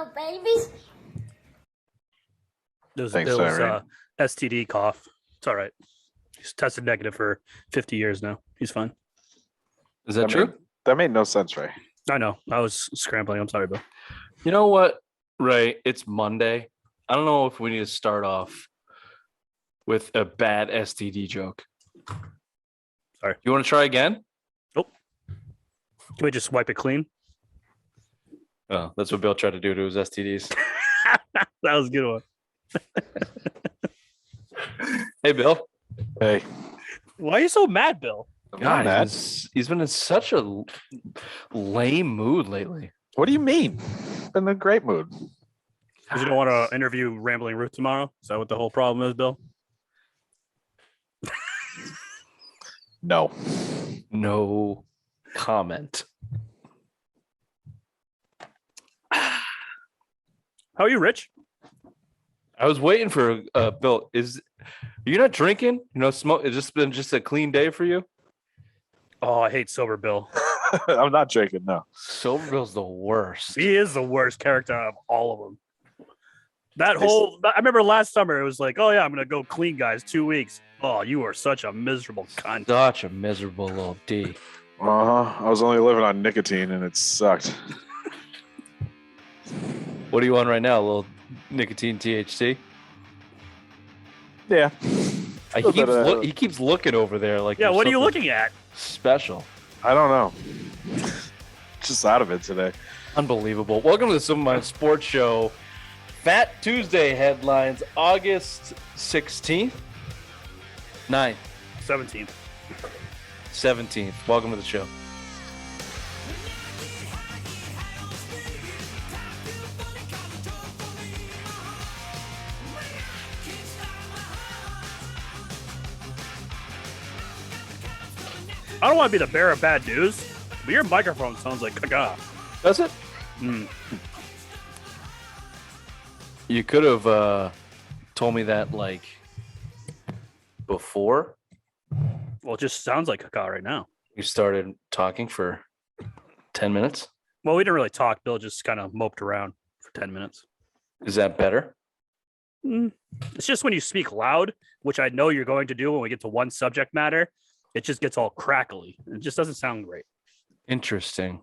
It was Thanks, Irene. STD cough. It's all right. He's tested negative for 50 years now. He's fine. Is that true? That made no sense, Ray. I know. I was scrambling. I'm sorry, Bill. You know what, Ray? It's Monday. I don't know if we need to start off with a bad STD joke. Sorry. You want to try again? Nope. Can we just wipe it clean? Oh, that's what Bill tried to do to his STDs. That was a good one. Hey, Bill. Hey, Why are you so mad, Bill? not mad. He's been in such a lame mood lately. What do you mean? In a great mood. Because you don't want to interview Rambling Ruth tomorrow? Is that what the whole problem is, Bill? No. No comment. How are you, Rich? I was waiting for Bill. You're not drinking? You know, smoke. It's just been a clean day for you. Oh, I hate Sober Bill. I'm not drinking, no. Sober Bill's the worst. He is the worst character of all of them. I remember last summer, it was like, oh, yeah, I'm going to go clean, guys, 2 weeks. Oh, you are such a miserable cunt. Such a miserable little D. I was only living on nicotine and it sucked. What are you on right now? A little nicotine THC? Yeah. He keeps looking over there like. Yeah, there's what are you something looking at? Special. I don't know. Just out of it today. Unbelievable. Welcome to the Some of My Sports Show. Fat Tuesday headlines, August 16th, 9th, 17th. 17th. Welcome to the show. I don't want to be the bearer of bad news, but your microphone sounds like caca. Does it? You could have told me that like before Well, it just sounds like caca right now. you started talking for 10 minutes. Well, we didn't really talk. Bill just kind of moped around for 10 minutes. Is that better? It's just when you speak loud, which I know you're going to do when we get to one subject matter, it just gets all crackly. It just doesn't sound great. Interesting.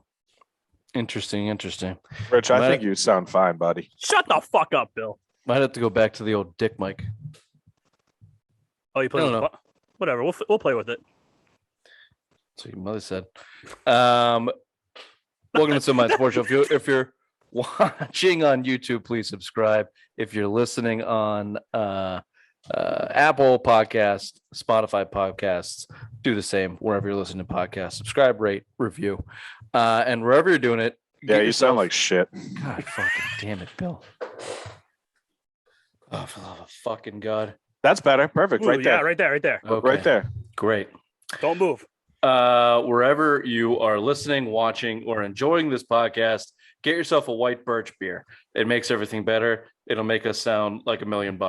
Rich, I think you sound fine, buddy. Shut the fuck up, Bill. Might have to go back to the old dick mic. Oh, you play with it? Whatever. We'll play with it. So your mother said. Welcome to Some of My Sports Show. If you're watching on YouTube, please subscribe. If you're listening on Apple Podcasts, Spotify Podcasts, do the same wherever you're listening to podcasts. Subscribe, rate, review, and wherever you're doing it. Yeah, you sound like shit. God fucking damn it, Bill. Oh, for the love of fucking God. That's better. Perfect. Ooh, right there. Yeah, right there. Okay. Right there. Great. Don't move. Wherever you are listening, watching, or enjoying this podcast, get yourself a white birch beer. It makes everything better. It'll make us sound like $1 million.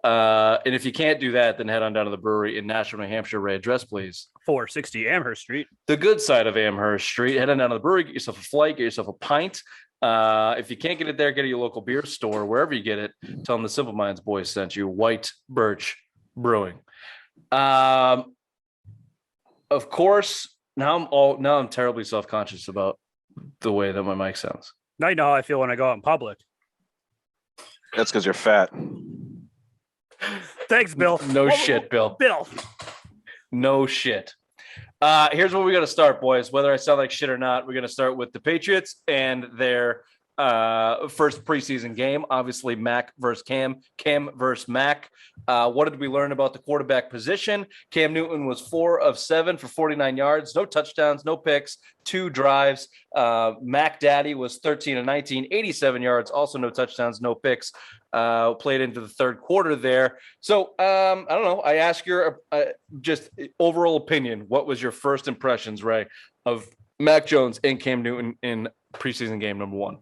And if you can't do that, then head on down to the brewery in Nashville, New Hampshire. Ray, address, please. 460 Amherst Street. The good side of Amherst Street. Head on down to the brewery, get yourself a flight, get yourself a pint. If you can't get it there, get it at your local beer store, wherever you get it. Tell them the Simple Minds boys sent you. White Birch Brewing. Of course, now I'm terribly self-conscious about the way that my mic sounds. Now you know how I feel when I go out in public. That's because you're fat. Thanks, Bill. No shit, Bill. No shit. Here's where we're going to start, boys. Whether I sound like shit or not, we're going to start with the Patriots and their first preseason game. Obviously, Mac versus Cam versus Mac. What did we learn about the quarterback position? Cam Newton was 4 of 7 for 49 yards, no touchdowns, no picks, 2 drives. Mac Daddy was 13 of 19, 87 yards, also no touchdowns, no picks. Played into the third quarter there. So I don't know. I ask your just overall opinion. What was your first impressions, Ray, of Mac Jones and Cam Newton in preseason game number 1?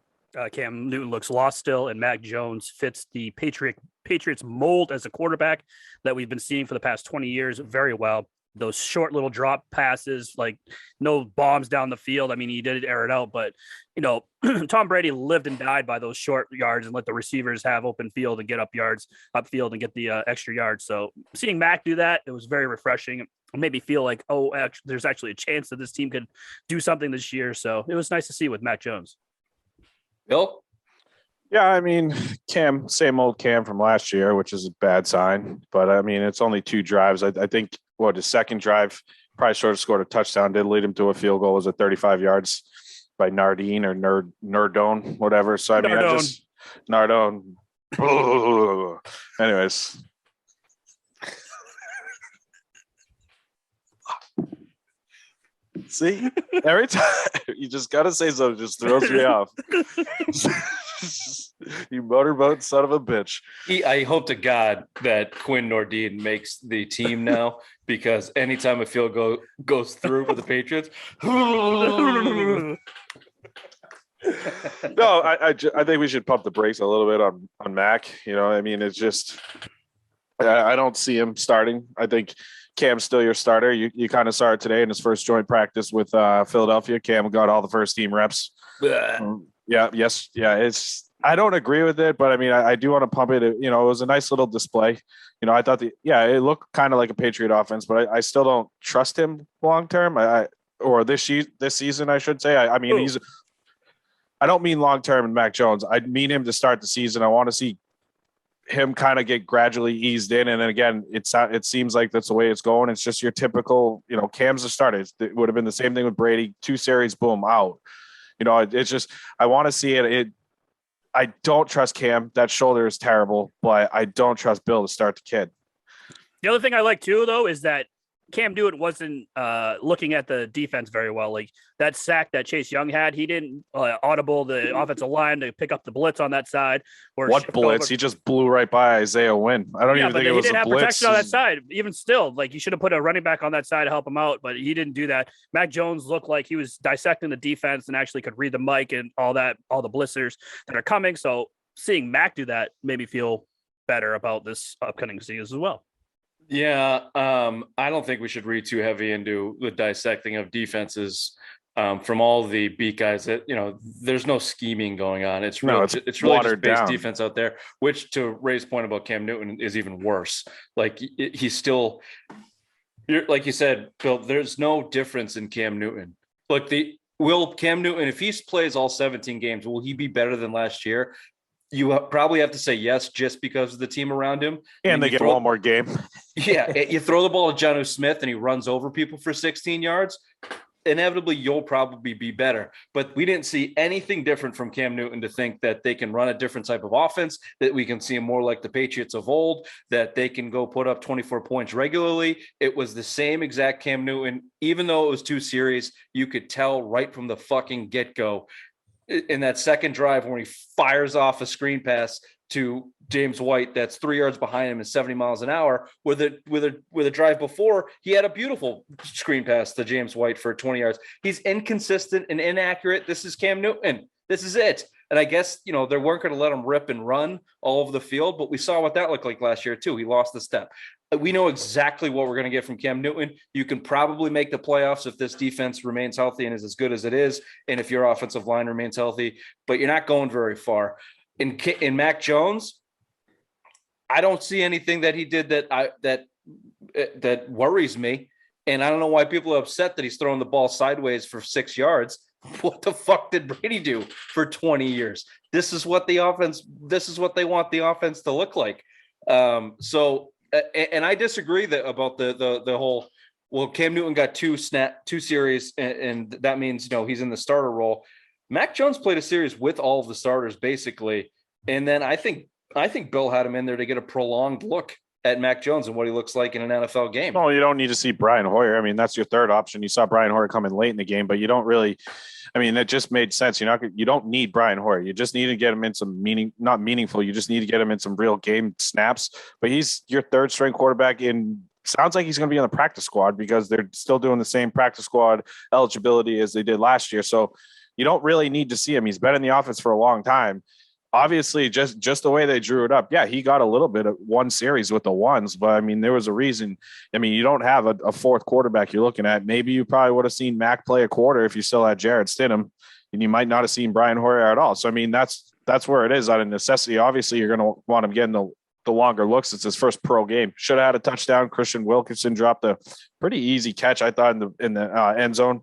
Cam Newton looks lost still, and Mac Jones fits the Patriots mold as a quarterback that we've been seeing for the past 20 years very well. those short little drop passes, like no bombs down the field. I mean, he did air it out, but Tom Brady lived and died by those short yards and let the receivers have open field and get upfield and get the extra yards. So seeing Mac do that, it was very refreshing. It made me feel like, there's actually a chance that this team could do something this year. So it was nice to see with Mac Jones. Bill? Yeah, I mean, Cam, same old Cam from last year, which is a bad sign. But I mean, it's only 2 drives. I think his second drive probably should have scored a touchdown. Did lead him to a field goal. Was at 35 yards by Nardine or Nardone, whatever. So I mean, Nardone. Anyways. See, every time you just gotta say something, just throws me off. You motorboat son of a bitch. I hope to God that Quinn Nordine makes the team now, because anytime a field goal goes through for the Patriots. No, I think we should pump the brakes a little bit on Mac. I mean, it's just I don't see him starting. I think Cam's still your starter. You kind of saw it today in his first joint practice with Philadelphia. Cam got all the first team reps. I don't agree with it, but I mean, I do want to pump it. It was a nice little display. I thought it looked kind of like a Patriot offense, but I still don't trust him long term. Or this season, I should say. I mean, I don't mean long term in Mac Jones. I mean him to start the season. I want to see him kind of get gradually eased in. And then again, it seems like that's the way it's going. It's just your typical, Cam's a starter. It would have been the same thing with Brady. 2 series, boom, out. It's just, I want to see it. I don't trust Cam. That shoulder is terrible, but I don't trust Bill to start the kid. The other thing I like too, though, is that Cam Newton wasn't looking at the defense very well. Like that sack that Chase Young had, he didn't audible the offensive line to pick up the blitz on that side. Or what blitz? Over. He just blew right by Isaiah Wynn. I don't even think it was a blitz. He didn't have protection on that side. Even still, like you should have put a running back on that side to help him out, but he didn't do that. Mac Jones looked like he was dissecting the defense and actually could read the mic and all the blisters that are coming. So seeing Mac do that made me feel better about this upcoming season as well. Yeah, I don't think we should read too heavy into the dissecting of defenses from all the beat guys. That there's no scheming going on. It's really just base defense out there. Which, to Ray's point about Cam Newton, is even worse. Like he's still, like you said, Bill. There's no difference in Cam Newton. Look, will Cam Newton, if he plays all 17 games, will he be better than last year? You probably have to say yes, just because of the team around him. And they get one more game. Yeah. You throw the ball to Jonnu Smith and he runs over people for 16 yards. Inevitably, you'll probably be better. But we didn't see anything different from Cam Newton to think that they can run a different type of offense, that we can see him more like the Patriots of old, that they can go put up 24 points regularly. It was the same exact Cam Newton. Even though it was 2 series, you could tell right from the fucking get-go in that second drive when he fires off a screen pass to James White that's 3 yards behind him at 70 miles an hour. With a drive before, he had a beautiful screen pass to James White for 20 yards. He's inconsistent and inaccurate. This is Cam Newton. This is it. And I guess, they weren't going to let him rip and run all over the field, but we saw what that looked like last year too. He lost the step. We know exactly what we're going to get from Cam Newton. You can probably make the playoffs if this defense remains healthy and is as good as it is, and if your offensive line remains healthy, but you're not going very far. In Mac Jones, I don't see anything that he did that worries me, and I don't know why people are upset that he's throwing the ball sideways for 6 yards. What the fuck did Brady do for 20 years? This is what they want the offense to look like. And I disagree about the whole, well, Cam Newton got 2 series, and that means, he's in the starter role. Mac Jones played a series with all of the starters basically. And then I think Bill had him in there to get a prolonged look at Mac Jones and what he looks like in an NFL game. No, you don't need to see Brian Hoyer. I mean, that's your third option. You saw Brian Hoyer come in late in the game, but you don't really, I mean, it just made sense. You don't need Brian Hoyer. You just need to get him in some not meaningful. You just need to get him in some real game snaps, but he's your third string quarterback sounds like he's going to be on the practice squad because they're still doing the same practice squad eligibility as they did last year. So you don't really need to see him. He's been in the offense for a long time. obviously just the way they drew it up. Yeah, he got a little bit of one series with the ones, but I mean, there was a reason. I mean, you don't have a fourth quarterback you're looking at. Maybe you probably would have seen Mac play a quarter if you still had Jared Stidham, and you might not have seen Brian Hoyer at all. So, I mean, that's where it is out of necessity. Obviously, you're going to want him getting the longer looks. It's his first pro game. Should have had a touchdown. Christian Wilkinson dropped a pretty easy catch, I thought, in the end zone.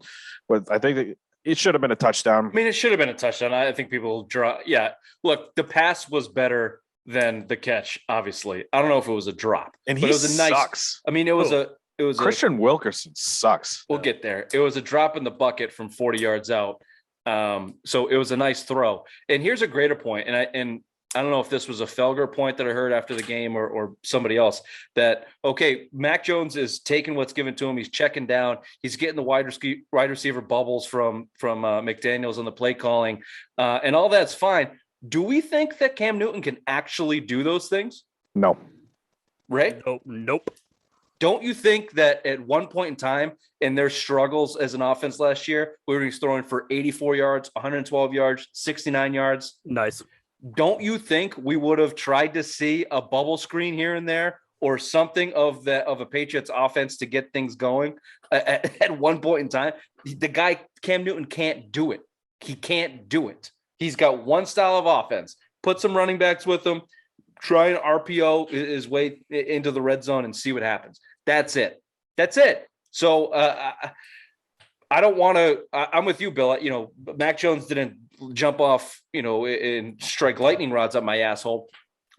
But I think that it should have been a touchdown. I mean, it should have been a touchdown. I think people draw. Yeah, look, the pass was better than the catch. Obviously, I don't know if it was a drop, And but he it was a nice. sucks. I mean, it was Christian Wilkerson sucks. We'll get there. It was a drop in the bucket from 40 yards out. So it was a nice throw. And here's a greater point. And I don't know if this was a Felger point that I heard after the game or somebody else, that, okay, Mac Jones is taking what's given to him. He's checking down. He's getting the wide receiver bubbles from McDaniels on the play calling, and all that's fine. Do we think that Cam Newton can actually do those things? No. Right? Nope. Don't you think that at one point in time in their struggles as an offense last year, we were throwing for 84 yards, 112 yards, 69 yards? Nice. Don't you think we would have tried to see a bubble screen here and there or something of a Patriots offense to get things going at one point in time? The guy, Cam Newton, can't do it. He can't do it. He's got one style of offense. Put some running backs with him. Try an RPO his way into the red zone and see what happens. That's it. So I don't want to. I'm with you, Bill. You know, Mac Jones didn't jump off, and strike lightning rods up my asshole.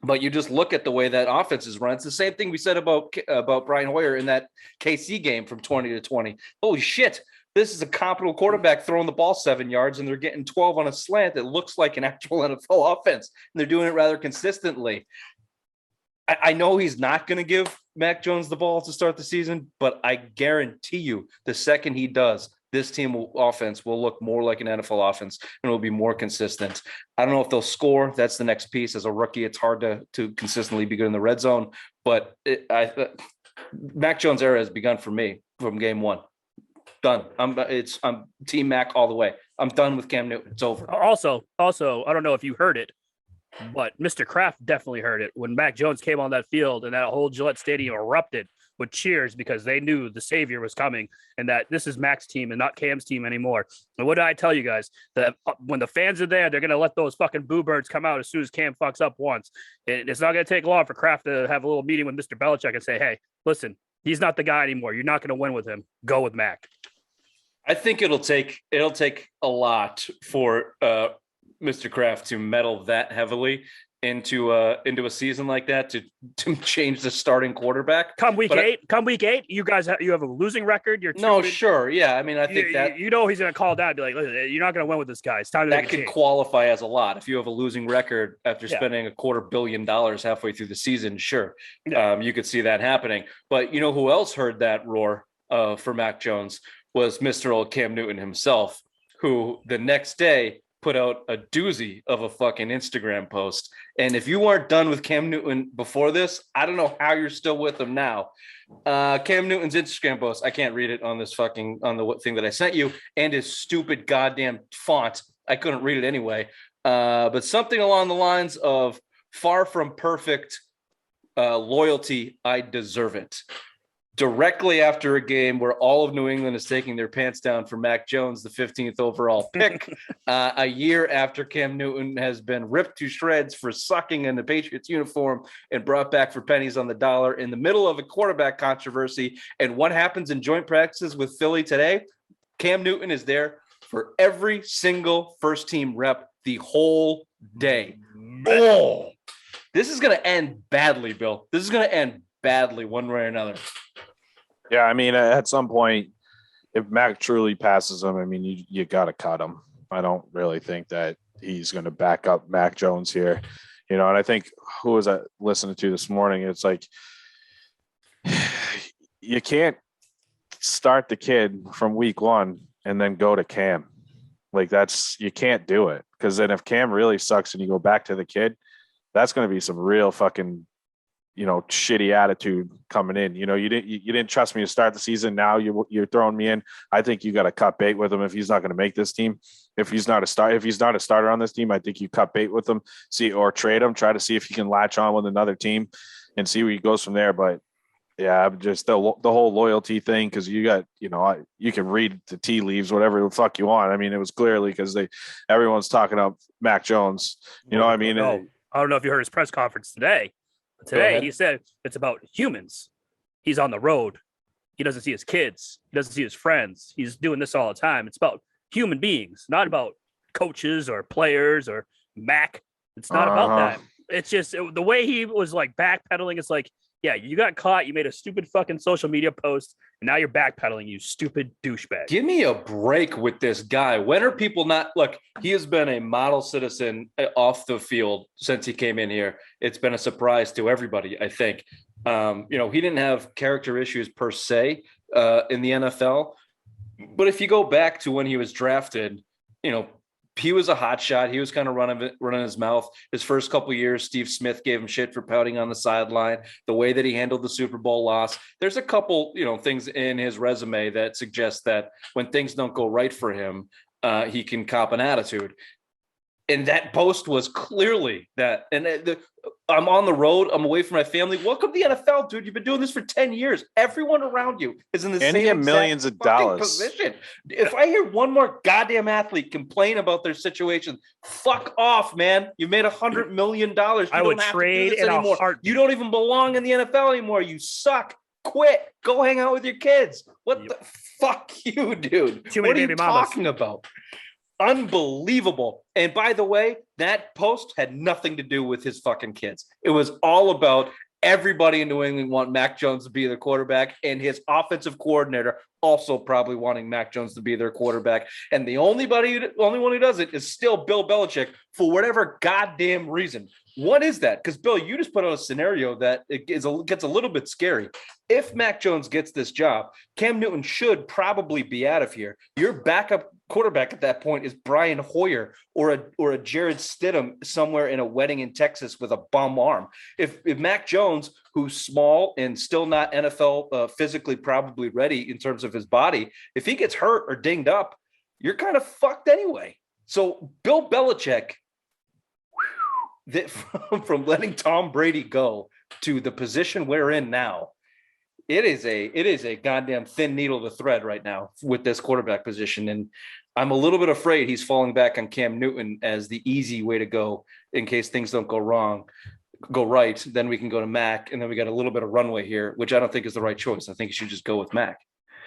But you just look at the way that offense is run. It's the same thing we said about Brian Hoyer in that KC game from 20-20. Holy shit. This is a competent quarterback throwing the ball 7 yards, and they're getting 12 on a slant that looks like an actual NFL offense. And they're doing it rather consistently. I know he's not going to give Mac Jones the ball to start the season, but I guarantee you the second he does, this offense will look more like an NFL offense and will be more consistent. I don't know if they'll score. That's the next piece. As a rookie, it's hard to consistently be good in the red zone. But Mac Jones' era has begun for me from game one. Done. I'm Team Mac all the way. I'm done with Cam Newton. It's over. Also, I don't know if you heard it, but Mr. Kraft definitely heard it when Mac Jones came on that field and that whole Gillette Stadium erupted with cheers because they knew the savior was coming and that this is Mac's team and not Cam's team anymore. And what did I tell you guys? That when the fans are there, they're going to let those fucking boo birds come out as soon as Cam fucks up once. It's not going to take long for Kraft to have a little meeting with Mr. Belichick and say, hey, listen, he's not the guy anymore. You're not going to win with him. Go with Mac. I think it'll take a lot for Mr. Kraft to meddle that heavily into a season like that to change the starting quarterback. Come week eight, you guys you have a losing record. Sure, yeah. I mean, I think that he's going to call down and be like, listen, you're not going to win with this guy. It's time to that could qualify as a lot if you have a losing record after spending $250 million halfway through the season. Sure, you could see that happening. But you know who else heard that roar for Mac Jones was Mr. Old Cam Newton himself, who the next day put out a doozy of a fucking Instagram post. And if you weren't done with Cam Newton before this, I don't know how you're still with him now. Cam Newton's Instagram post, I can't read it on this on the thing that I sent you, and his stupid goddamn font. I couldn't read it anyway. But something along the lines of far from perfect loyalty, I deserve it. Directly after a game where all of New England is taking their pants down for Mac Jones, the 15th overall pick, a year after Cam Newton has been ripped to shreds for sucking in the Patriots uniform and brought back for pennies on the dollar in the middle of a quarterback controversy. And what happens in joint practices with Philly today? Cam Newton is there for every single first team rep the whole day. Oh, this is going to end badly, Bill. This is going to end badly one way or another. Yeah, I mean, at some point, if Mac truly passes him, I mean, you got to cut him. I don't really think that he's going to back up Mac Jones here, and I think who was I listening to this morning? It's like you can't start the kid from week one and then go to Cam. Like you can't do it, because then if Cam really sucks and you go back to the kid, that's going to be some real fucking shitty attitude coming in. You didn't trust me to start the season. Now you're throwing me in. I think you got to cut bait with him if he's not going to make this team. If he's not a starter on this team, I think you cut bait with him, or trade him, try to see if he can latch on with another team and see where he goes from there. But yeah, just the whole loyalty thing, because you got, you can read the tea leaves, whatever the fuck you want. I mean, it was clearly because everyone's talking up Mac Jones. I don't know if you heard his press conference today. Today, he said it's about humans. He's on the road. He doesn't see his kids. He doesn't see his friends. He's doing this all the time. It's about human beings, not about coaches or players or Mac. It's not about that. It's just the way he was like backpedaling. It's like, yeah, you got caught. You made a stupid fucking social media post, and now you're backpedaling, you stupid douchebag. Give me a break with this guy. When are people not – look, he has been a model citizen off the field since he came in here. It's been a surprise to everybody, I think. He didn't have character issues per se in the NFL. But if you go back to when he was drafted, he was a hot shot. He was kind of running his mouth. His first couple of years, Steve Smith gave him shit for pouting on the sideline, the way that he handled the Super Bowl loss. There's a couple, things in his resume that suggest that when things don't go right for him, he can cop an attitude. And that post was clearly that. And I'm on the road. I'm away from my family. Welcome to the NFL, dude. You've been doing this for 10 years. Everyone around you is in the same millions of dollars position. If I hear one more goddamn athlete complain about their situation, fuck off, man. You made $100 million. I would trade in a heartbeat. You don't even belong in the NFL anymore. You suck. Quit. Go hang out with your kids. What the fuck you, dude? What are you talking about? Unbelievable. And by the way, that post had nothing to do with his fucking kids. It was all about everybody in New England want Mac Jones to be their quarterback, and his offensive coordinator also probably wanting Mac Jones to be their quarterback. And the only one who does it is still Bill Belichick for whatever goddamn reason. What is that? Because, Bill, you just put out a scenario that gets a little bit scary. If Mac Jones gets this job, Cam Newton should probably be out of here. Your backup quarterback at that point is Brian Hoyer or a Jared Stidham somewhere in a wedding in Texas with a bum arm. If Mac Jones, who's small and still not NFL physically probably ready in terms of his body, if he gets hurt or dinged up, you're kind of fucked anyway. So Bill Belichick, from letting Tom Brady go to the position we're in now, it is a goddamn thin needle to thread right now with this quarterback position. And I'm a little bit afraid he's falling back on Cam Newton as the easy way to go in case things don't go right. Then we can go to Mac, and then we got a little bit of runway here, which I don't think is the right choice. I think you should just go with Mac.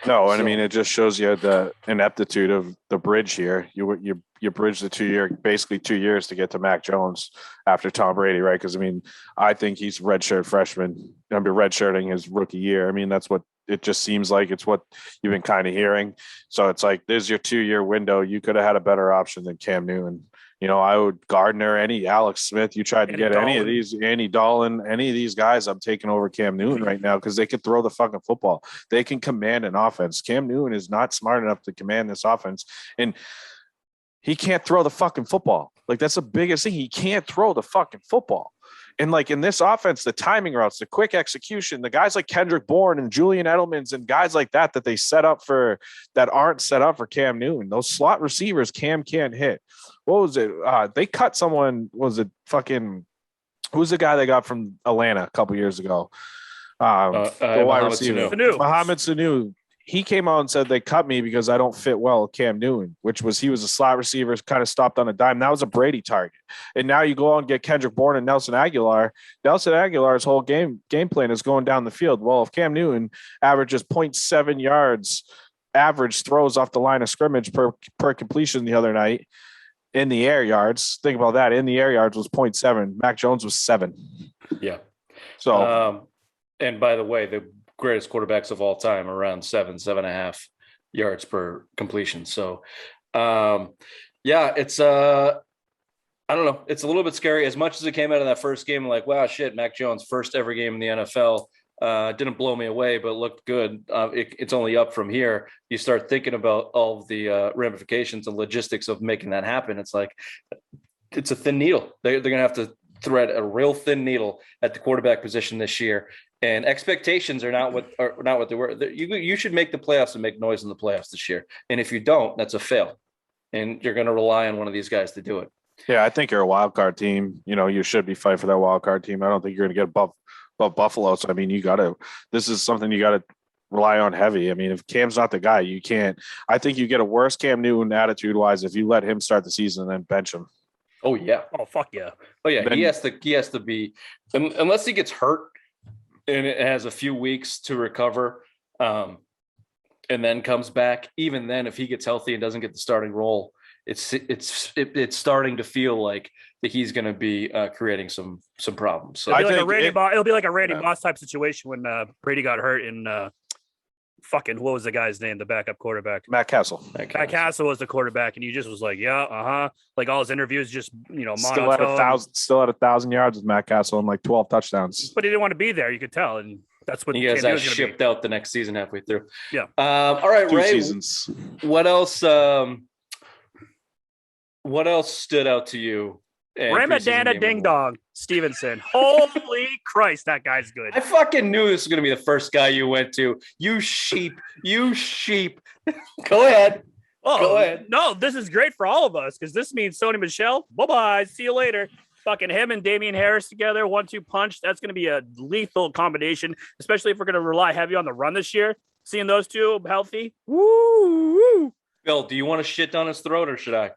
No, and I mean, it just shows you the ineptitude of the bridge here. You bridge the basically 2 years to get to Mac Jones after Tom Brady, right? Because I mean, I think he's redshirt freshman. Redshirting his rookie year. I mean, that's what it just seems like. It's what you've been kind of hearing. So it's like, there's your 2 year window. You could have had a better option than Cam Newton. I would Gardner, Alex Smith. You tried to get any of these, Andy Dalton, any of these guys. I'm taking over Cam Newton right now because they could throw the fucking football. They can command an offense. Cam Newton is not smart enough to command this offense, and he can't throw the fucking football. Like, that's the biggest thing. He can't throw the fucking football. And like in this offense, the timing routes, the quick execution, the guys like Kendrick Bourne and Julian Edelman's and guys like that they set up for that aren't set up for Cam Newton. Those slot receivers Cam can't hit. What was it? They cut someone. Was it fucking? Who's the guy they got from Atlanta a couple years ago? The wide receiver, Mohamed Sanu. He came out and said they cut me because I don't fit well with Cam Newton, he was a slot receiver, kind of stopped on a dime. That was a Brady target. And now you go out and get Kendrick Bourne and Nelson Aguilar. Nelson Aguilar's whole game plan is going down the field. Well, if Cam Newton averages 0.7 yards average throws off the line of scrimmage per completion the other night, in the air yards, think about that. In the air yards was 0.7. Mac Jones was 7. Yeah. So, and by the way, the greatest quarterbacks of all time around 7.5 yards per completion. So, it's I don't know. It's a little bit scary. As much as it came out of that first game, like, wow, shit, Mac Jones, first ever game in the NFL. Didn't blow me away, but looked good. It's only up from here. You start thinking about all of the ramifications and logistics of making that happen. It's like, it's a thin needle. They're going to have to thread a real thin needle at the quarterback position this year. And expectations are not what they were. You should make the playoffs and make noise in the playoffs this year. And if you don't, that's a fail. And you're going to rely on one of these guys to do it. Yeah, I think you're a wild card team. You should be fighting for that wild card team. I don't think you're going to get above Buffalo. So, I mean, this is something you got to rely on heavy. I mean, if Cam's not the guy, you can't. I think you get a worse Cam Newton attitude-wise if you let him start the season and then bench him. Oh, yeah. Oh, fuck yeah. Oh, yeah. Then, he has to be – unless he gets hurt and it has a few weeks to recover and then comes back, even then, if he gets healthy and doesn't get the starting role, it's starting to feel like that he's going to be creating some problems. So it'll be like a Randy Moss type situation when Brady got hurt in what was the guy's name? The backup quarterback, Matt Castle. Matt Castle was the quarterback, and he just was like, like all his interviews, just still at 1,000 yards with Matt Castle and like 12 touchdowns. But he didn't want to be there. You could tell, and that's what you guys got shipped out the next season halfway through. Yeah. All right, 2 Ray. seasons. What else? What else stood out to you? Ramadana Ding Dong Stevenson. Holy Christ, that guy's good. I fucking knew this was going to be the first guy you went to. You sheep. Go ahead. Go ahead. No, this is great for all of us because this means Sony Michel. Bye-bye. See you later. Fucking him and Damian Harris together, 1-2 punch. That's going to be a lethal combination, especially if we're going to rely heavy on the run this year. Seeing those two healthy. Woo! Bill, do you want to shit down his throat or should I?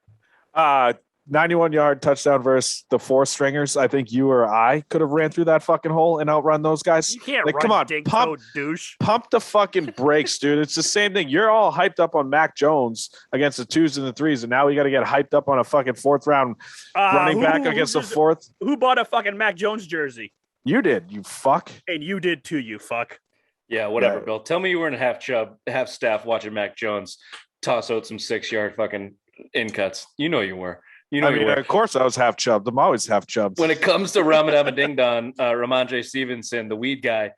91-yard touchdown versus the 4 stringers. I think you or I could have ran through that fucking hole and outrun those guys. You can't come on, pump the fucking brakes, dude. It's the same thing. You're all hyped up on Mac Jones against the 2s and the 3s, and now we got to get hyped up on a fucking 4th round running back against the 4th. Who bought a fucking Mac Jones jersey? You did, you fuck. And you did too, you fuck. Yeah, whatever, yeah. Bill. Tell me you were in half staff watching Mac Jones toss out some 6-yard fucking in cuts. You know you were. Of course I was half chubbed. I'm always half chubbed. When it comes to Ramadama Ding Dong, Ramondre Stevenson, the weed guy,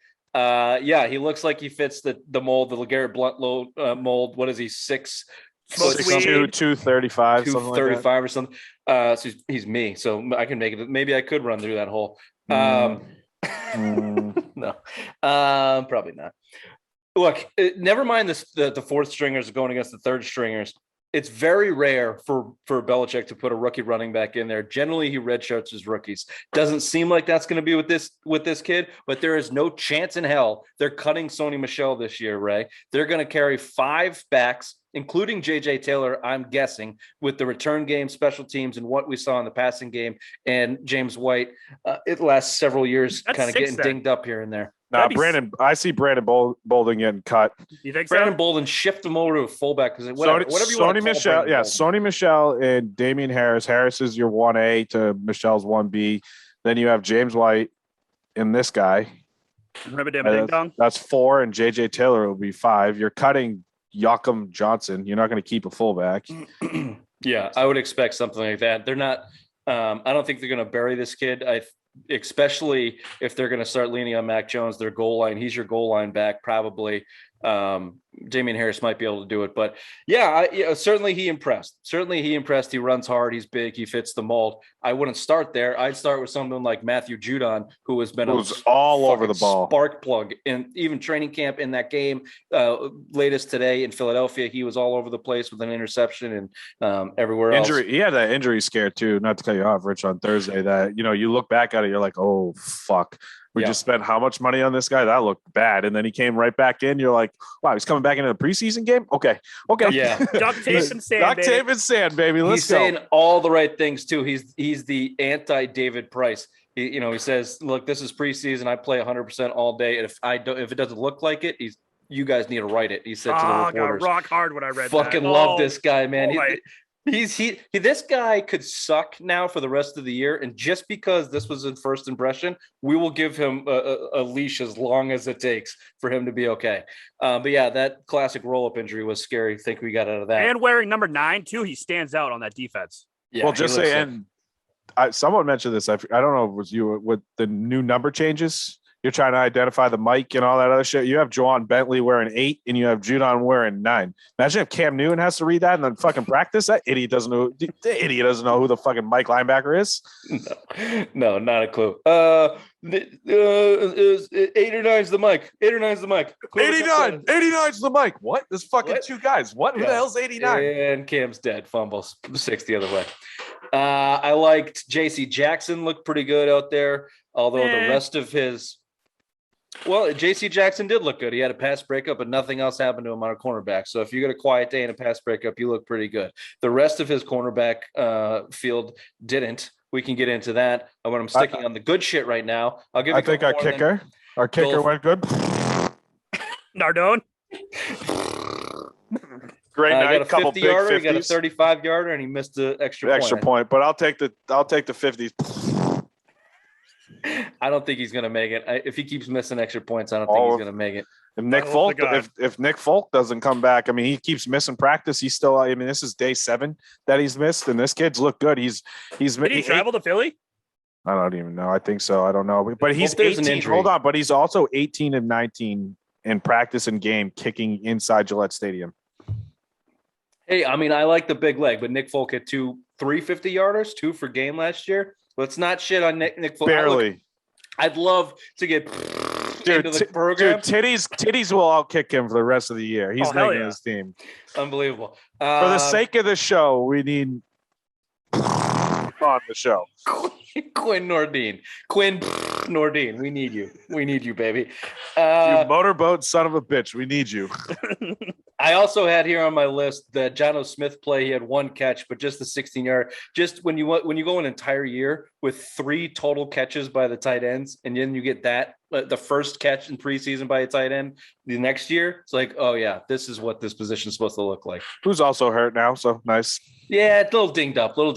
he looks like he fits the mold, the LeGarrette Blount mold. What is he, 6'2", 235, 235 or something. So he's me, so I can make it. Maybe I could run through that hole. No, probably not. Look, never mind the 4th stringers going against the 3rd stringers. It's very rare for Belichick to put a rookie running back in there. Generally, he redshirts his rookies. Doesn't seem like that's going to be with this kid, but there is no chance in hell they're cutting Sony Michel this year, Ray. They're going to carry 5 backs, including J.J. Taylor, I'm guessing, with the return game, special teams, and what we saw in the passing game, and James White. It lasts several years kind of getting dinged up here and there. I see Brandon Bolden getting cut. You think Brandon Bolden shift him over to a fullback because whatever you want to call Michel, yeah, Sony Michel and Damian Harris. Harris is your 1A to Michel's 1B. Then you have James White and this guy. That's 4, and J.J. Taylor will be 5. You're cutting Joachim Johnson. You're not going to keep a fullback. Yeah, I would expect something like that. They're not. I don't think they're going to bury this kid. Especially if they're going to start leaning on Mac Jones, their goal line. He's your goal line back, probably. Damian Harris might be able to do it, but certainly he impressed. He runs hard. He's big. He fits the mold. I wouldn't start there. I'd start with someone like Matthew Judon, who has been all over the ball, spark plug, and even training camp in that game latest today in Philadelphia, he was all over the place with an interception and everywhere else. He had that injury scare too. Not to cut you off, Rich, on Thursday. That you look back at it, you're like, oh fuck. We just spent how much money on this guy? That looked bad. And then he came right back in. You're like, wow, he's coming back into the preseason game? Okay. Yeah. Duct tape and sand, Duct tape and sand, baby. Let's go. He's saying all the right things, too. He's the anti-David Price. He says, look, this is preseason. I play 100% all day. And if it doesn't look like it, you guys need to write it. He said to the reporters. I got rock hard when I read Fucking love this guy, man. This guy could suck now for the rest of the year, and just because this was his first impression, we will give him a leash as long as it takes for him to be okay. But yeah, that classic roll-up injury was scary. I think we got out of that. And wearing number 9 too, he stands out on that defense. Yeah, well, someone mentioned this. I don't know if it was you with the new number changes. You're trying to identify the mic and all that other shit. You have Juwan Bentley wearing 8 and you have Judon wearing 9. Imagine if Cam Newton has to read that and then fucking practice. That idiot doesn't know. The idiot doesn't know who the fucking Mike linebacker is. No, not a clue. 8 or 9's the mic. 8 or 9's the mic. 89's the mic. What? There's fucking What? 2 guys. What? Who the hell's 89? And Cam's dead. Fumbles 6 the other way. I liked J.C. Jackson. Looked pretty good out there. Although the rest of his. Well, J.C. Jackson did look good. He had a pass breakup, but nothing else happened to him on a cornerback. So if you get a quiet day and a pass breakup, you look pretty good. The rest of his cornerback field didn't. We can get into that. When I'm sticking on the good shit right now, I'll give you. I think our kicker went good. Nardone. Great night. Got a Couple 50 big yarder, 50s. he got a 35 yarder, and he missed the extra point. But I'll take the 50s. I don't think he's going to make it. If he keeps missing extra points, I don't think he's going to make it. If Nick Folk doesn't come back, I mean, he keeps missing practice. He's still. I mean, this is day 7 that he's missed, and this kid's looked good. Did he travel to Philly? I don't even know. I think so. I don't know, but he's there's an 18. injury. Hold on, but he's also 18 and 19 in practice and game kicking inside Gillette Stadium. Hey, I mean, I like the big leg, but Nick Folk had 2 350 yarders, 2 for game last year. Let's not shit on Nick Folk. Barely. I'd love to get into the program. Dude, titties will outkick him for the rest of the year. He's making his team. Unbelievable. For the sake of the show, we need on the show. Quinn Nordine. We need you. We need you, baby. You motorboat son of a bitch. We need you. I also had here on my list that Jono Smith play. He had 1 catch, but just the 16-yard. Just when you go an entire year with 3 total catches by the tight ends, and then you get that the first catch in preseason by a tight end the next year, it's like, oh yeah, this is what this position is supposed to look like. Who's also hurt now, so nice. Yeah, a little dinged up. He'll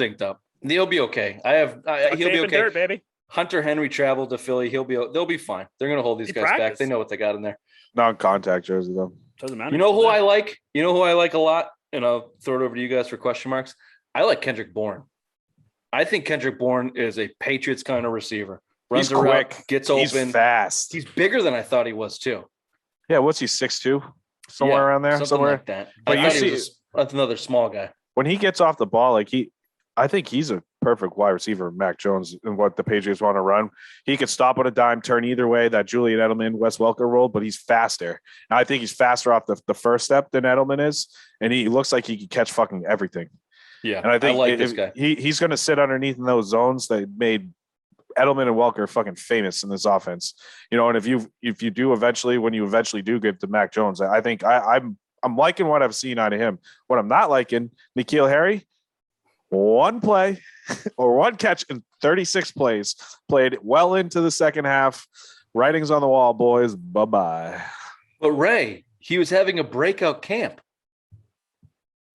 be okay. He'll be okay. Dirt, baby. Hunter Henry traveled to Philly. They'll be fine. They're going to hold these guys back. They know what they got in there. Non-contact jersey though. Doesn't matter. You know who I like? You know who I like a lot? And I'll throw it over to you guys for question marks. I like Kendrick Bourne. I think Kendrick Bourne is a Patriots kind of receiver. Runs He's around, quick. gets open. He's fast. He's bigger than I thought he was too. Yeah, what's he, 6'2"? Somewhere around there? Something like that. But I thought he was another small guy. When he gets off the ball, I think he's a perfect wide receiver, Mac Jones, and what the Patriots want to run. He could stop on a dime, turn either way, that Julian Edelman, Wes Welker role, but he's faster. And I think he's faster off the first step than Edelman is, and he looks like he can catch fucking everything. Yeah, and I think like this guy. He's going to sit underneath in those zones that made Edelman and Welker fucking famous in this offense. You know, and if you do eventually, when you eventually do get to Mac Jones, I think I'm liking what I've seen out of him. What I'm not liking, N'Keal Harry, 1 play or 1 catch in 36 plays, played well into the second half. Writings on the wall, boys. Bye-bye. But Ray, he was having a breakout camp.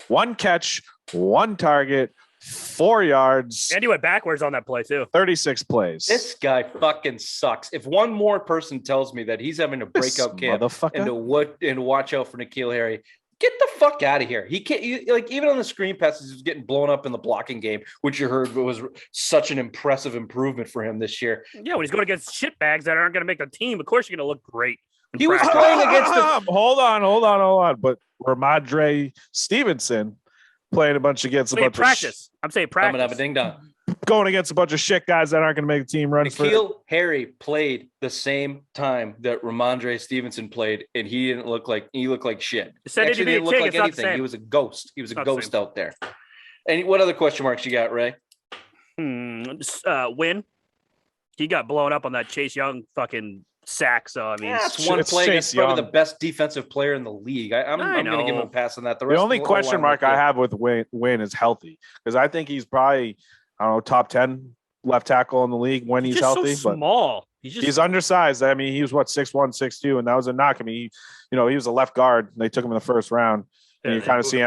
1 catch, 1 target, 4 yards. And he went backwards on that play too. 36 plays. This guy fucking sucks. If one more person tells me that he's having a breakout camp and to watch out for N'Keal Harry, get the fuck out of here. He can't, even on the screen passes, he was getting blown up in the blocking game, which you heard was such an impressive improvement for him this year. Yeah, when he's going against shitbags that aren't going to make the team, of course you're going to look great. He was playing against the... Hold on. But Ramondre Stevenson playing against a bunch of practice. I'm saying practice. I'm going to have a ding-dong. Going against a bunch of shit guys that aren't going to make the team run. N'Keal Harry played the same time that Ramondre Stevenson played, and he looked like shit. Actually, didn't look like anything. He was a ghost. He was a ghost out there. And what other question marks you got, Ray? Win. He got blown up on that Chase Young fucking sack. So I mean, it's one play against probably the best defensive player in the league. I'm going to give him a pass on that. The only question mark I have with Win is healthy, because I think he's probably, I don't know, top 10 left tackle in the league when he's healthy. So small. He's undersized. I mean, he was 6'1", 6'2", and that was a knock. I mean, he was a left guard. They took him in the first round. And you kind of see,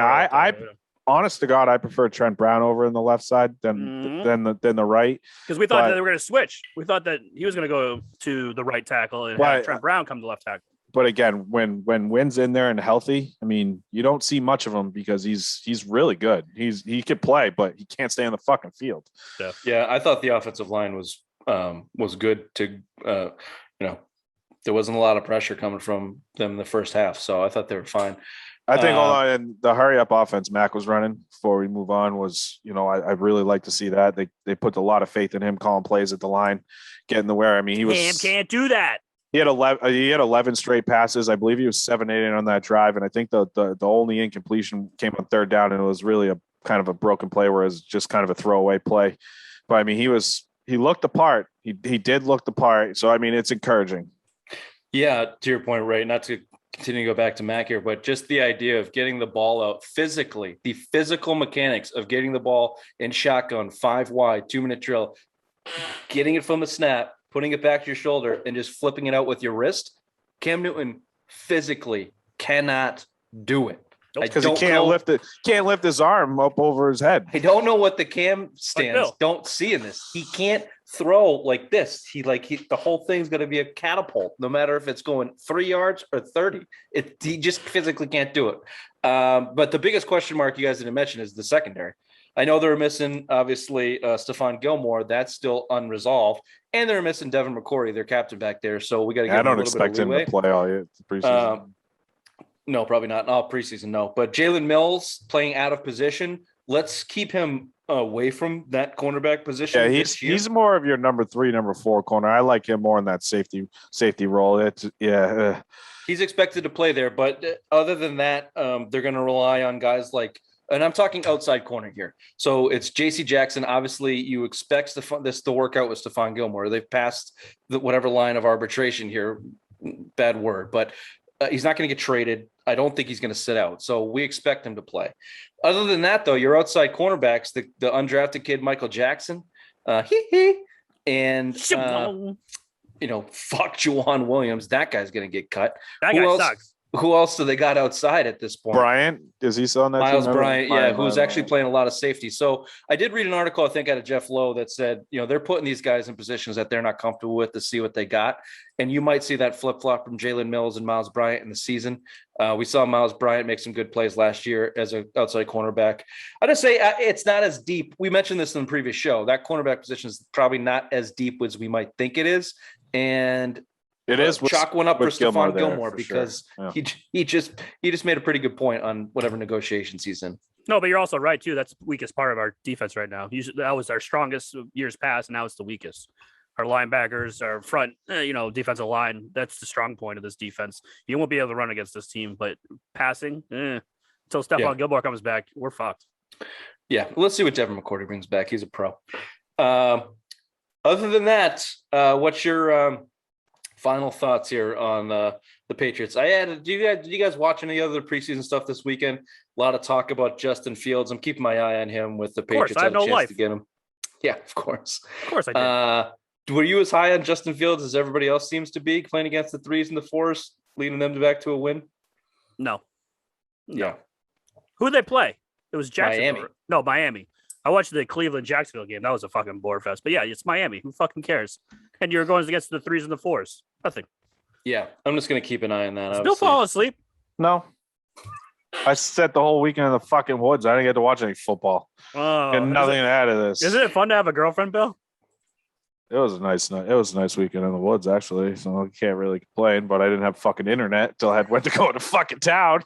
honest to God, I prefer Trent Brown over in the left side than the right. Because we thought that they were going to switch. We thought that he was going to go to the right tackle and have Trent Brown come to left tackle. But again, when Wynn's in there and healthy, I mean, you don't see much of him because he's really good. He can play, but he can't stay on the fucking field. Yeah, I thought the offensive line was good to There wasn't a lot of pressure coming from them in the first half, so I thought they were fine. I think and the hurry up offense Mac was running before we move on was, I really like to see that. They put a lot of faith in him calling plays at the line, getting the where. I mean, Cam can't do that. He had 11 straight passes. I believe he was 7-8 on that drive, and I think the only incompletion came on third down, and it was really a kind of a broken play where it was just kind of a throwaway play. But I mean, he looked the part. He did look the part. So I mean, it's encouraging. Yeah, to your point, Ray, not to continue to go back to Mac here, but just the idea of getting the ball out physically, the physical mechanics of getting the ball in shotgun, 5 wide, 2-minute drill, getting it from the snap, putting it back to your shoulder, and just flipping it out with your wrist. Cam Newton physically cannot do it. Because he can't lift his arm up over his head. I don't know what the cam stands don't see in this. He can't throw like this. The whole thing's going to be a catapult, no matter if it's going 3 yards or 30. He just physically can't do it. But the biggest question mark you guys didn't mention is the secondary. I know they're missing, obviously, Stephon Gilmore. That's still unresolved. And they're missing Devin McCourty, their captain back there. So we got to get I don't expect him to play all year preseason. No, probably not. All preseason, no. But Jalen Mills playing out of position. Let's keep him away from that cornerback position. Yeah, he's more of your number 3, number 4 corner. I like him more in that safety role. He's expected to play there, but other than that, they're going to rely on guys like, and I'm talking outside corner here. So it's J.C. Jackson. Obviously, you expect the workout with Stephon Gilmore. They've passed whatever line of arbitration here. Bad word, but he's not going to get traded. I don't think he's going to sit out. So we expect him to play. Other than that, though, your outside cornerbacks, the undrafted kid, Michael Jackson, and, fuck Juwan Williams. That guy's going to get cut. That guy sucks. Who else do they got outside at this point? Bryant, is he still on that Miles team? Bryant, who's actually playing a lot of safety. So I did read an article, I think, out of Jeff Lowe that said, they're putting these guys in positions that they're not comfortable with to see what they got. And you might see that flip-flop from Jalen Mills and Miles Bryant in the season. We saw Miles Bryant make some good plays last year as an outside cornerback. I just say it's not as deep. We mentioned this in the previous show. That cornerback position is probably not as deep as we might think it is. And it is chalk one up for Stephon Gilmore for because sure. he just made a pretty good point on whatever negotiations he's in. No, but you're also right too. That's the weakest part of our defense right now. Usually, that was our strongest years past, and now it's the weakest. Our linebackers, our front, defensive line. That's the strong point of this defense. You won't be able to run against this team, but passing, until Stephon Gilmore comes back, we're fucked. Yeah, let's see what Devin McCourty brings back. He's a pro. Other than that, what's your final thoughts here on the Patriots? Did you guys watch any other preseason stuff this weekend? A lot of talk about Justin Fields. I'm keeping my eye on him with the Patriots. I have no life to get him. Yeah, of course. Of course I did. Were you as high on Justin Fields as everybody else seems to be, playing against the 3s and the 4s, leading them back to a win? No. Yeah. Who did they play? It was Jacksonville. Miami. No, Miami. I watched the Cleveland-Jacksonville game. That was a fucking bore fest. But yeah, it's Miami. Who fucking cares? And you're going against the 3s and the 4s. Nothing. Yeah, I'm just going to keep an eye on that. Still fall asleep? No. I sat the whole weekend in the fucking woods. I didn't get to watch any football. Get nothing out of this. Isn't it fun to have a girlfriend, Bill? It was a nice night. It was a nice weekend in the woods, actually. So I can't really complain. But I didn't have fucking internet until I went to go to fucking town.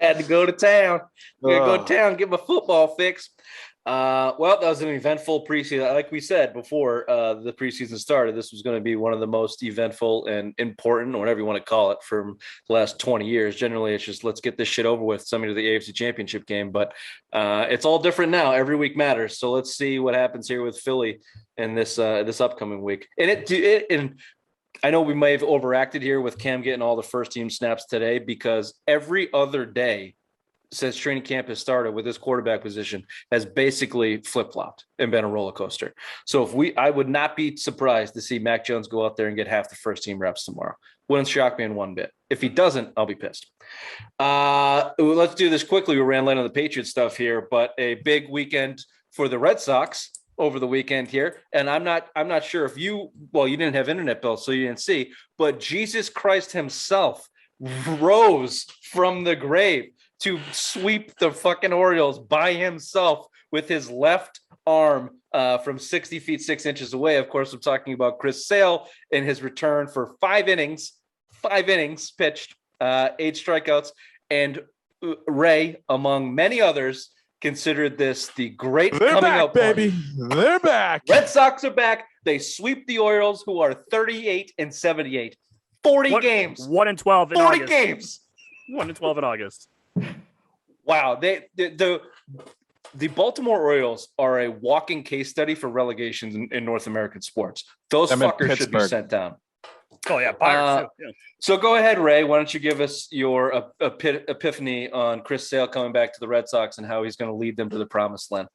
Had to go to town. Go to town, get my football fix. Well, that was an eventful preseason. Like we said before the preseason started, this was going to be one of the most eventful and important, or whatever you want to call it, from the last 20 years. Generally, it's just let's get this shit over with, something to the AFC Championship game. But it's all different now. Every week matters. So let's see what happens here with Philly in this upcoming week. And I know we may have overacted here with Cam getting all the first team snaps today, because every other day since training camp has started with this quarterback position has basically flip-flopped and been a roller coaster. So I would not be surprised to see Mac Jones go out there and get half the first team reps tomorrow. Wouldn't shock me in one bit. If he doesn't, I'll be pissed. Let's do this quickly. We ran late on the Patriots stuff here, but a big weekend for the Red Sox over the weekend here. And I'm not sure if you didn't have internet, Bill, so you didn't see, but Jesus Christ himself rose from the grave to sweep the fucking Orioles by himself with his left arm from 60 feet 6 inches away. Of course, I'm talking about Chris Sale in his return for 5 innings pitched, 8 strikeouts, and Ray, among many others, considered this the great coming out baby. They're back. Red Sox are back. They sweep the Orioles, who are 38-78. 40 games. 1-12 in 40 August. games. 1-12 in August. Wow. The Baltimore Orioles are a walking case study for relegations in North American sports. Those fuckers should be sent down. Oh, yeah. Pirates, yeah. So go ahead, Ray. Why don't you give us your epiphany on Chris Sale coming back to the Red Sox and how he's going to lead them to the promised land?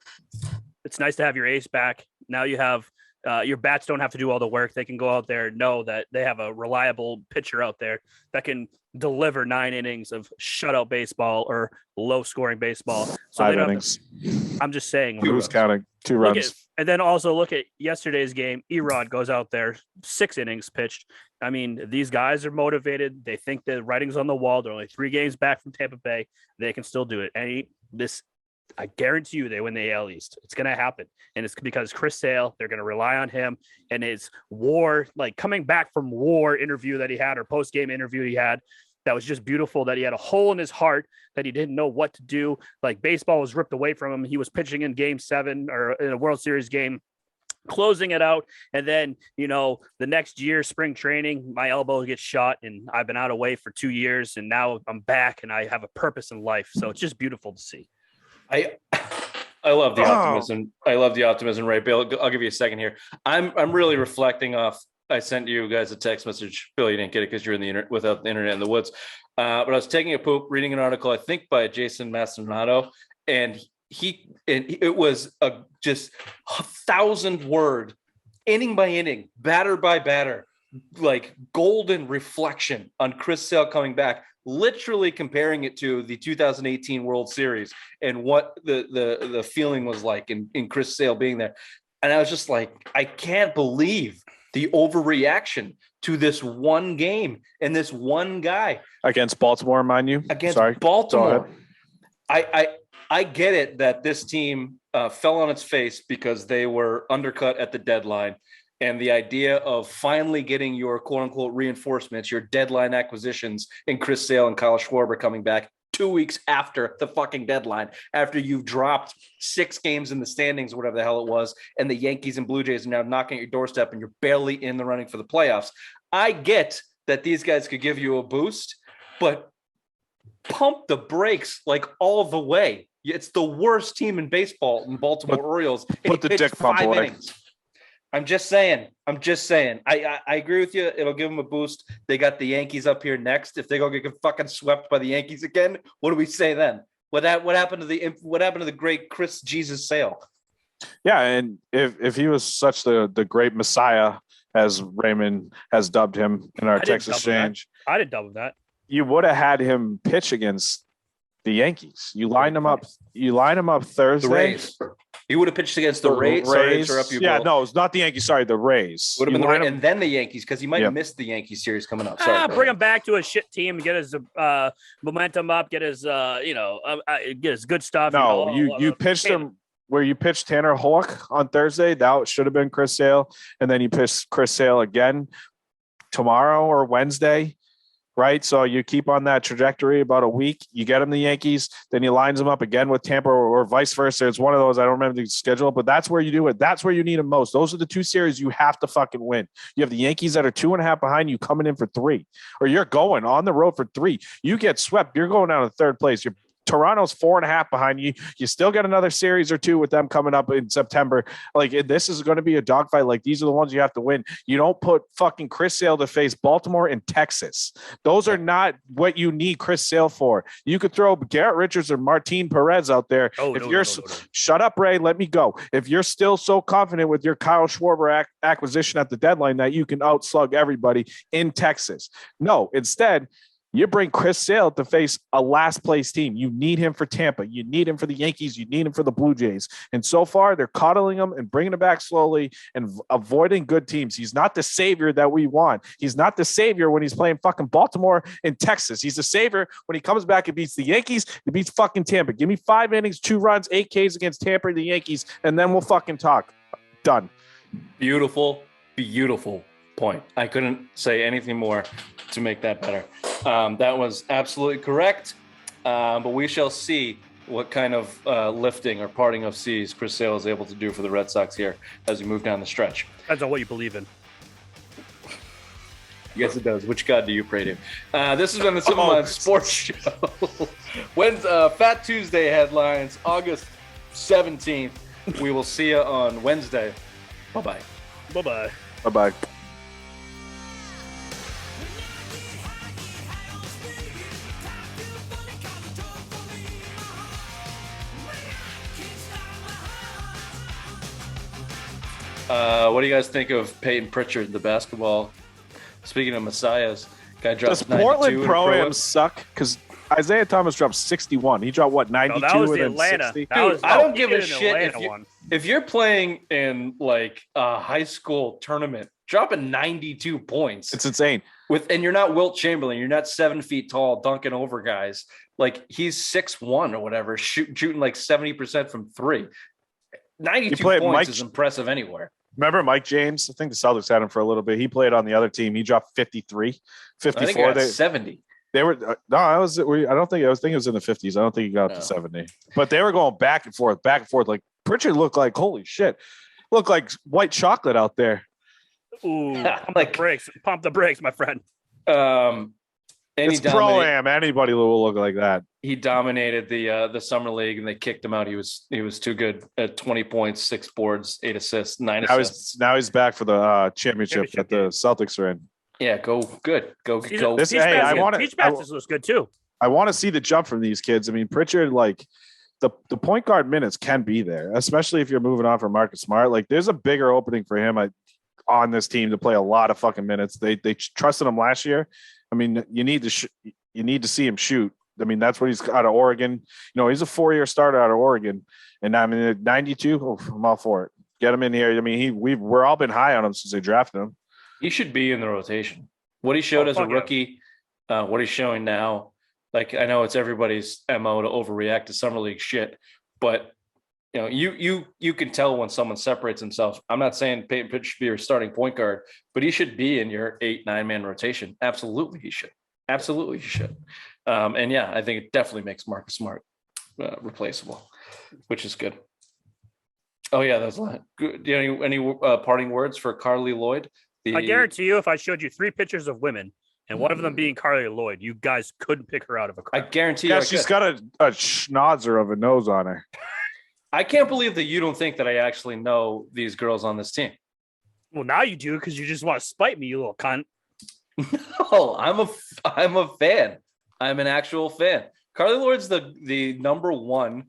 It's nice to have your ace back. Now you have your bats don't have to do all the work. They can go out there and know that they have a reliable pitcher out there that can deliver 9 innings of shutout baseball or low scoring baseball. So 5 innings. I'm just saying. Who's counting? 2 runs. And then also look at yesterday's game. Erod goes out there, 6 innings pitched. I mean, these guys are motivated. They think the writing's on the wall. They're only 3 games back from Tampa Bay. They can still do it. And I guarantee you they win the AL East. It's going to happen. And it's because Chris Sale, they're going to rely on him and his coming back from war interview that he had or post-game interview he had. That was just beautiful that he had a hole in his heart that he didn't know what to do. Like baseball was ripped away from him. He was pitching in game 7 or in a World Series game, closing it out. And then, the next year, spring training, my elbow gets shot and I've been out away for 2 years and now I'm back and I have a purpose in life. So it's just beautiful to see. I love the optimism. I love the optimism, Ray. Bill, I'll give you a second here. I'm really reflecting off. I sent you guys a text message. Bill, you didn't get it because you're in the without the internet in the woods. But I was taking a poop, reading an article, I think by Jason Mastronato, and it was just 1,000-word, inning by inning, batter by batter, like golden reflection on Chris Sale coming back. Literally comparing it to the 2018 World Series and what the feeling was like in Chris Sale being there. And I was just like, I can't believe the overreaction to this one game and this one guy. Against Baltimore, mind you. Against Baltimore. I get it that this team fell on its face because they were undercut at the deadline. And the idea of finally getting your quote unquote reinforcements, your deadline acquisitions in Chris Sale and Kyle Schwarber coming back 2 weeks after the fucking deadline, after you've dropped 6 games in the standings, whatever the hell it was, and the Yankees and Blue Jays are now knocking at your doorstep and you're barely in the running for the playoffs. I get that these guys could give you a boost, but pump the brakes like all the way. It's the worst team in baseball in Baltimore Orioles. Put the dick pump away. Innings. I'm just saying. I agree with you. It'll give them a boost. They got the Yankees up here next. If they go get fucking swept by the Yankees again, what do we say then? What happened to the great Chris Jesus Sale? Yeah, and if he was such the great Messiah, as Raymond has dubbed him in our text exchange, I didn't double that. You would have had him pitch against the Yankees. You line him up Thursday. The Rays. He would have pitched against the Rays. Sorry to interrupt you, Bill. No, it's not the Yankees. Sorry, the Rays. Would have been the Rays and then the Yankees because he might have missed the Yankees series coming up. Sorry, bring him back to a shit team, get his momentum up, get his get his good stuff. No, you pitched him where you pitched Tanner Houck on Thursday. That should have been Chris Sale, and then you pitched Chris Sale again tomorrow or Wednesday. Right. So you keep on that trajectory about a week, you get him the Yankees, then he lines them up again with Tampa or vice versa. It's one of those. I don't remember the schedule, but that's where you do it. That's where you need him most. Those are the 2 series you have to fucking win. You have the Yankees that are 2.5 behind you coming in for 3, or you're going on the road for 3. You get swept. You're going down to 3rd place. Toronto's 4.5 behind you. You still get another series or 2 with them coming up in September. Like, this is going to be a dogfight. Like, these are the ones you have to win. You don't put fucking Chris Sale to face Baltimore and Texas. Those are not what you need Chris Sale for. You could throw Garrett Richards or Martin Perez out there. Shut up, Ray. Let me go. If you're still so confident with your Kyle Schwarber acquisition at the deadline that you can outslug everybody in Texas. No, instead, You bring Chris Sale to face a last place team. You need him for Tampa. You need him for the Yankees. You need him for the Blue Jays. And so far, they're coddling him and bringing him back slowly and avoiding good teams. He's not the savior that we want. He's not the savior when he's playing fucking Baltimore and Texas. He's the savior when he comes back and beats the Yankees. He beats fucking Tampa. Give me 5 innings, 2 runs, 8 Ks against Tampa and the Yankees, and then we'll fucking talk. Done. Beautiful, beautiful point. I couldn't say anything more to make that better. That was absolutely correct. But we shall see what kind of lifting or parting of seas Chris Sale is able to do for the Red Sox here as we move down the stretch. Depends on what you believe in. Yes, it does. Which God do you pray to? This has been the Simple Minds Sports Show. Fat Tuesday headlines, August 17th. We will see you on Wednesday. Bye-bye. Bye-bye. Bye-bye. What do you guys think of Peyton Pritchard, the basketball? Speaking of messiahs, guy dropped Does 92 Portland in Pro-Am suck? Because Isaiah Thomas dropped 61. He dropped, what, 92 that was the and then Atlanta. 60? Dude, I don't give a shit Atlanta if you're playing in like a high school tournament, dropping 92 points. It's insane. And you're not Wilt Chamberlain. You're not 7 feet tall, dunking over guys. Like he's 6'1" or whatever, shooting like 70% from 3. 92 points is impressive anywhere. Remember Mike James? I think the Celtics had him for a little bit. He played on the other team. He dropped 53, 54. I think he got 70. They were no, I don't think it was in the 50s. I don't think he got up to 70. But they were going back and forth. Like Pritchard looked like holy shit. Looked like white chocolate out there. Ooh, pump the brakes, my friend. It's Pro-Am. Anybody will look like that. He dominated the summer league, and they kicked him out. He was too good at 20 points, 6 boards, 8 assists, 9 assists. Now he's back for the championship that the Celtics are in. Yeah, go. I want to. Peach Masters looks good too. I want to see the jump from these kids. I mean, Pritchard, like the point guard minutes can be there, especially if you're moving on from Marcus Smart. Like, there's a bigger opening for him on this team to play a lot of fucking minutes. They trusted him last year. I mean, you need to see him shoot. I mean, that's what he's out of Oregon. He's a 4-year starter out of Oregon, and I mean, at 92, I'm all for it. Get him in here. I mean, we're all been high on him since they drafted him. He should be in the rotation. What he showed as a rookie, what he's showing now. Like, I know it's everybody's MO to overreact to summer league shit, but you can tell when someone separates themselves. I'm not saying Peyton Pritchard should be your starting point guard, but he should be in your 8-9 man rotation. Absolutely, he should. Absolutely, he should. And yeah, I think it definitely makes Marcus Smart replaceable, which is good. Oh yeah, that's a lot. Good. Do you have any parting words for Carly Lloyd? I guarantee you, if I showed you 3 pictures of women and one of them being Carly Lloyd, you guys couldn't pick her out of a crowd. I guarantee you. Yeah, she's got a schnauzer of a nose on her. I can't believe that you don't think that I actually know these girls on this team. Well, now you do, because you just want to spite me, you little cunt. No, I'm a fan. I'm an actual fan. Carly Lloyd's the number 1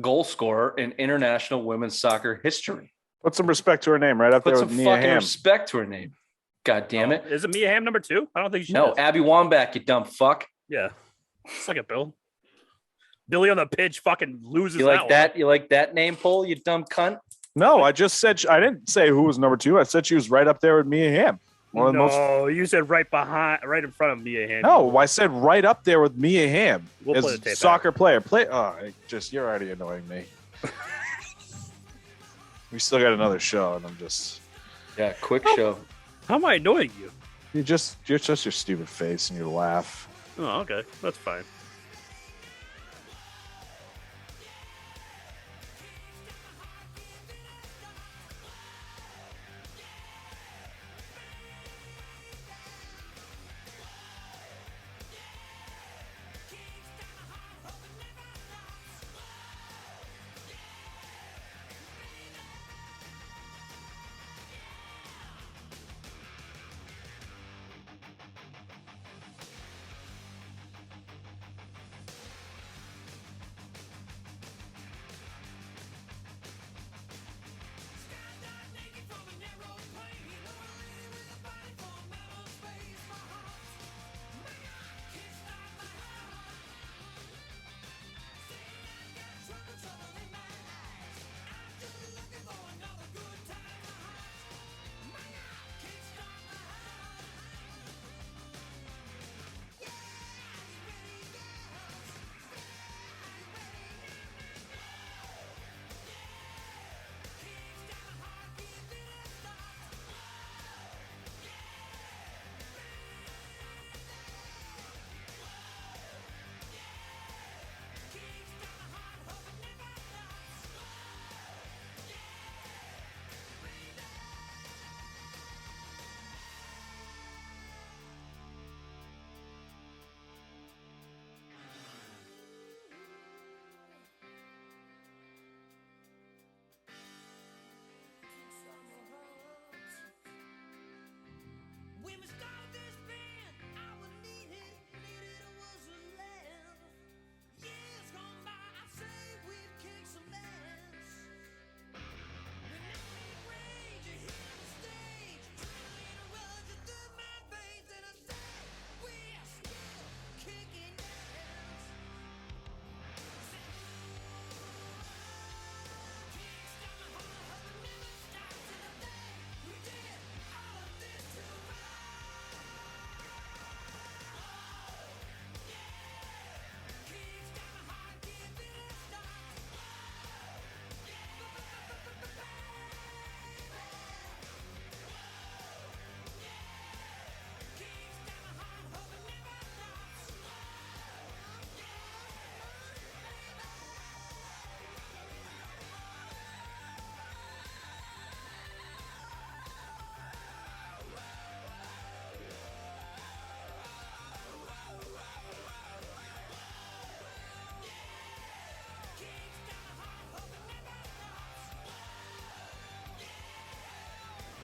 goal scorer in international women's soccer history. Put some respect to her name, right up there with Mia Hamm. Put some fucking respect to her name. God damn it. Is it Mia Hamm number 2? I don't think she No, is. Abby Wambach, you dumb fuck. Yeah. Suck it, Bill. Billy on the pitch fucking loses. You like that? You like that name, Paul? You dumb cunt. No, I just said I didn't say who was number 2. I said she was right up there with Mia Hamm. You said right in front of Mia Hamm. No, I said right up there with Mia Hamm. We'll play the tape soccer player. You're already annoying me. We still got another show, and I'm just quick show. How am I annoying you? You're just your stupid face and your laugh. Oh, okay, that's fine.